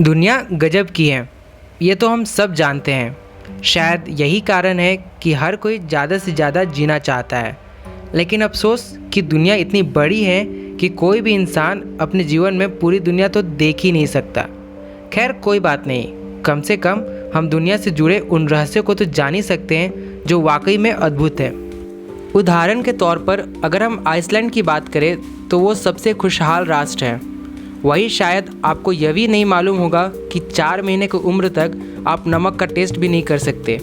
दुनिया गजब की है, ये तो हम सब जानते हैं। शायद यही कारण है कि हर कोई ज़्यादा से ज़्यादा जीना चाहता है। लेकिन अफसोस कि दुनिया इतनी बड़ी है कि कोई भी इंसान अपने जीवन में पूरी दुनिया तो देख ही नहीं सकता। खैर कोई बात नहीं, कम से कम हम दुनिया से जुड़े उन रहस्यों को तो जान ही सकते हैं जो वाकई में अद्भुत है। उदाहरण के तौर पर अगर हम आइसलैंड की बात करें तो वो सबसे खुशहाल राष्ट्र है। वही शायद आपको यह भी नहीं मालूम होगा कि 4 महीने की उम्र तक आप नमक का टेस्ट भी नहीं कर सकते।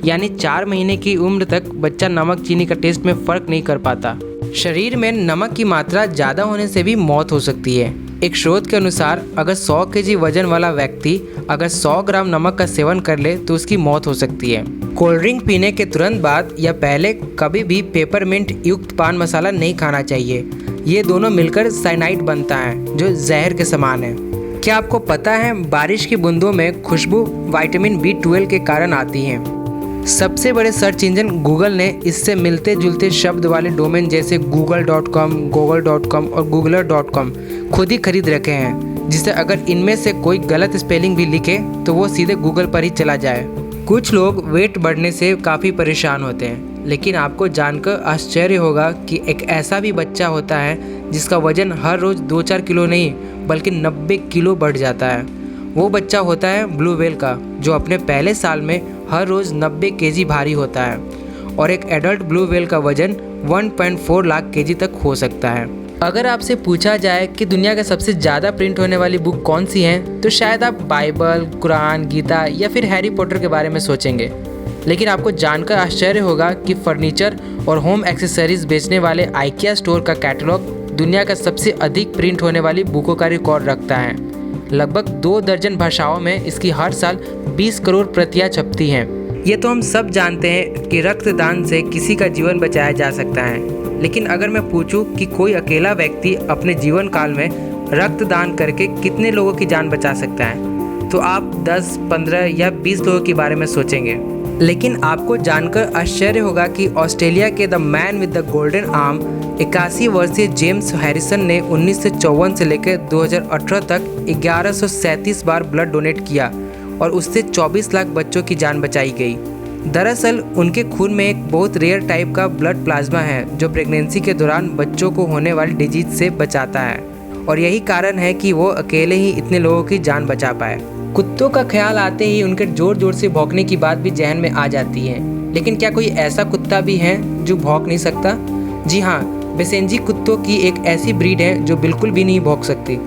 यानी 4 महीने की उम्र तक बच्चा नमक चीनी का टेस्ट में फ़र्क नहीं कर पाता। शरीर में नमक की मात्रा ज़्यादा होने से भी मौत हो सकती है। एक शोध के अनुसार अगर 100 केजी वजन वाला व्यक्ति अगर 100 ग्राम नमक का सेवन कर ले तो उसकी मौत हो सकती है। कोल्ड ड्रिंक पीने के तुरंत बाद या पहले कभी भी पेपरमिंट युक्त पान मसाला नहीं खाना चाहिए। ये दोनों मिलकर साइनाइड बनता है जो जहर के समान है। क्या आपको पता है बारिश की बूंदों में खुशबू विटामिन B12 के कारण आती है। सबसे बड़े सर्च इंजन गूगल ने इससे मिलते जुलते शब्द वाले डोमेन जैसे google.com, google.com और googler.com खुद ही खरीद रखे हैं, जिससे अगर इनमें से कोई गलत स्पेलिंग भी लिखे तो वो सीधे गूगल पर ही चला जाए। कुछ लोग वेट बढ़ने से काफ़ी परेशान होते हैं, लेकिन आपको जानकर आश्चर्य होगा कि एक ऐसा भी बच्चा होता है जिसका वजन हर रोज़ 2-4 किलो नहीं बल्कि 90 किलो बढ़ जाता है। वो बच्चा होता है ब्लू व्हेल का, जो अपने पहले साल में हर रोज़ 90 केजी भारी होता है और एक एडल्ट ब्लू व्हेल का वजन 1.4 लाख केजी तक हो सकता है। अगर आपसे पूछा जाए कि दुनिया का सबसे ज़्यादा प्रिंट होने वाली बुक कौन सी है तो शायद आप बाइबल, कुरान, गीता या फिर हैरी पॉटर के बारे में सोचेंगे। लेकिन आपको जानकर आश्चर्य होगा कि फर्नीचर और होम एक्सेसरीज बेचने वाले IKEA स्टोर का कैटलॉग दुनिया का सबसे अधिक प्रिंट होने वाली बुकों का रिकॉर्ड रखता है। लगभग 2 दर्जन भाषाओं में इसकी हर साल 20 करोड़ प्रतियां छपती हैं। ये तो हम सब जानते हैं कि रक्तदान से किसी का जीवन बचाया जा सकता है। लेकिन अगर मैं पूछूं कि कोई अकेला व्यक्ति अपने जीवन काल में रक्तदान करके कितने लोगों की जान बचा सकता है, तो आप 10, 15 या 20 लोगों के बारे में सोचेंगे। लेकिन आपको जानकर आश्चर्य होगा कि ऑस्ट्रेलिया के the man with the golden arm 81 वर्षीय जेम्स हैरिसन ने 1954 से लेकर 2018 तक 1137 बार ब्लड डोनेट किया और उससे 24 लाख बच्चों की जान बचाई गई। दरअसल उनके खून में एक बहुत रेयर टाइप का ब्लड प्लाज्मा है जो प्रेगनेंसी के दौरान बच्चों को होने वाली डिजीज से बचाता है, और यही कारण है कि वो अकेले ही इतने लोगों की जान बचा पाए। कुत्तों का ख्याल आते ही उनके जोर जोर से भौंकने की बात भी जहन में आ जाती है। लेकिन क्या कोई ऐसा कुत्ता भी है जो भौंक नहीं सकता? जी हाँ, बेसेंजी कुत्तों की एक ऐसी ब्रीड है जो बिल्कुल भी नहीं भौंक सकती।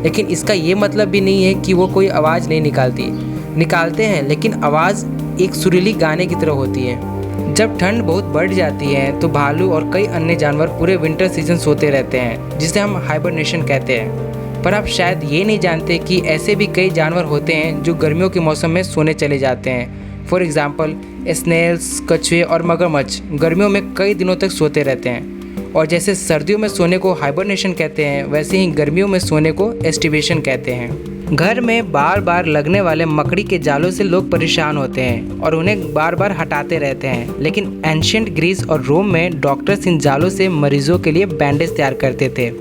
लेकिन इसका ये मतलब भी नहीं है कि वो कोई आवाज़ नहीं निकालते हैं, लेकिन आवाज़ एक सुरीली गाने की तरह होती है। जब ठंड बहुत बढ़ जाती है तो भालू और कई अन्य जानवर पूरे विंटर सीजन सोते रहते हैं, जिसे हम हाइबरनेशन कहते हैं। पर आप शायद ये नहीं जानते कि ऐसे भी कई जानवर होते हैं जो गर्मियों के मौसम में सोने चले जाते हैं। फॉर एग्जाम्पल स्नेल्स, कछुए और मगरमच्छ गर्मियों में कई दिनों तक सोते रहते हैं। और जैसे सर्दियों में सोने को हाइबरनेशन कहते हैं, वैसे ही गर्मियों में सोने को एस्टिवेशन कहते हैं। घर में बार बार लगने वाले मकड़ी के जालों से लोग परेशान होते हैं और उन्हें बार बार हटाते रहते हैं। लेकिन एंशिएंट ग्रीस और रोम में डॉक्टर्स इन जालों से मरीजों के लिए बैंडेज तैयार करते थे।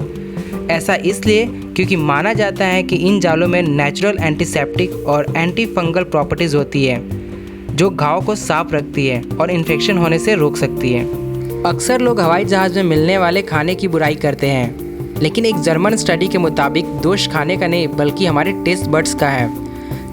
ऐसा इसलिए क्योंकि माना जाता है कि इन जालों में नेचुरल एंटीसेप्टिक और एंटी फंगल प्रॉपर्टीज़ होती है जो घाव को साफ रखती है और इन्फेक्शन होने से रोक सकती है। अक्सर लोग हवाई जहाज़ में मिलने वाले खाने की बुराई करते हैं, लेकिन एक जर्मन स्टडी के मुताबिक दोष खाने का नहीं बल्कि हमारे टेस्ट बड्स का है।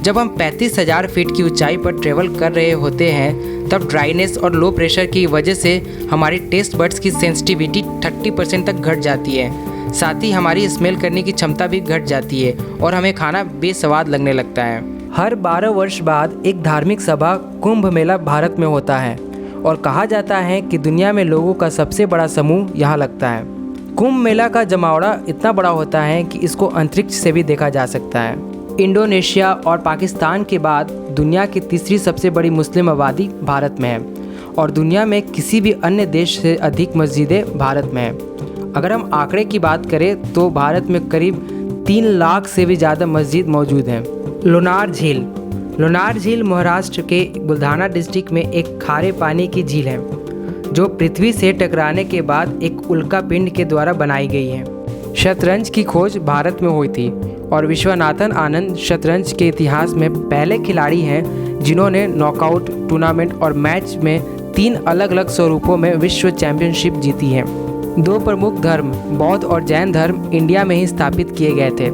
जब हम 35,000 फीट की ऊंचाई पर ट्रेवल कर रहे होते हैं तब ड्राइनेस और लो प्रेशर की वजह से हमारी टेस्ट बड्स की सेंसिटिविटी 30% तक घट जाती है। साथ ही हमारी स्मेल करने की क्षमता भी घट जाती है और हमें खाना बेस्वाद लगने लगता है। हर 12 वर्ष बाद एक धार्मिक सभा कुंभ मेला भारत में होता है और कहा जाता है कि दुनिया में लोगों का सबसे बड़ा समूह यहाँ लगता है। कुंभ मेला का जमावड़ा इतना बड़ा होता है कि इसको अंतरिक्ष से भी देखा जा सकता है। इंडोनेशिया और पाकिस्तान के बाद दुनिया की तीसरी सबसे बड़ी मुस्लिम आबादी भारत में है और दुनिया में किसी भी अन्य देश से अधिक मस्जिदें भारत में हैं। अगर हम आंकड़े की बात करें तो भारत में करीब 3 लाख से भी ज़्यादा मस्जिद मौजूद हैं। लोनार झील महाराष्ट्र के बुलढाना डिस्ट्रिक्ट में एक खारे पानी की झील है जो पृथ्वी से टकराने के बाद एक उल्का पिंड के द्वारा बनाई गई है। शतरंज की खोज भारत में हुई थी और विश्वनाथन आनंद शतरंज के इतिहास में पहले खिलाड़ी हैं जिन्होंने नॉकआउट टूर्नामेंट और मैच में 3 अलग अलग स्वरूपों में विश्व चैंपियनशिप जीती है। 2 प्रमुख धर्म बौद्ध और जैन धर्म इंडिया में ही स्थापित किए गए थे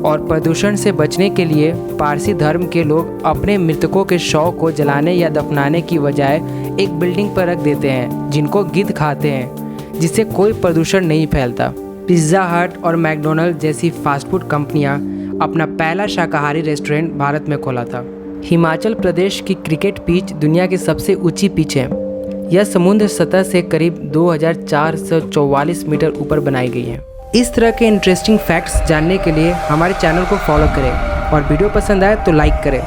और प्रदूषण से बचने के लिए पारसी धर्म के लोग अपने मृतकों के शव को जलाने या दफनाने की बजाय एक बिल्डिंग पर रख देते हैं जिनको गिद्ध खाते हैं, जिससे कोई प्रदूषण नहीं फैलता। पिज़्ज़ा हट और मैकडोनल्ड जैसी फास्ट फूड कंपनियां अपना पहला शाकाहारी रेस्टोरेंट भारत में खोला था। हिमाचल प्रदेश की क्रिकेट पिच दुनिया की सबसे ऊंची पिच है। यह समुद्र सतह से करीब 2444 मीटर ऊपर बनाई गई है। इस तरह के इंटरेस्टिंग फैक्ट्स जानने के लिए हमारे चैनल को फॉलो करें और वीडियो पसंद आए तो लाइक करें।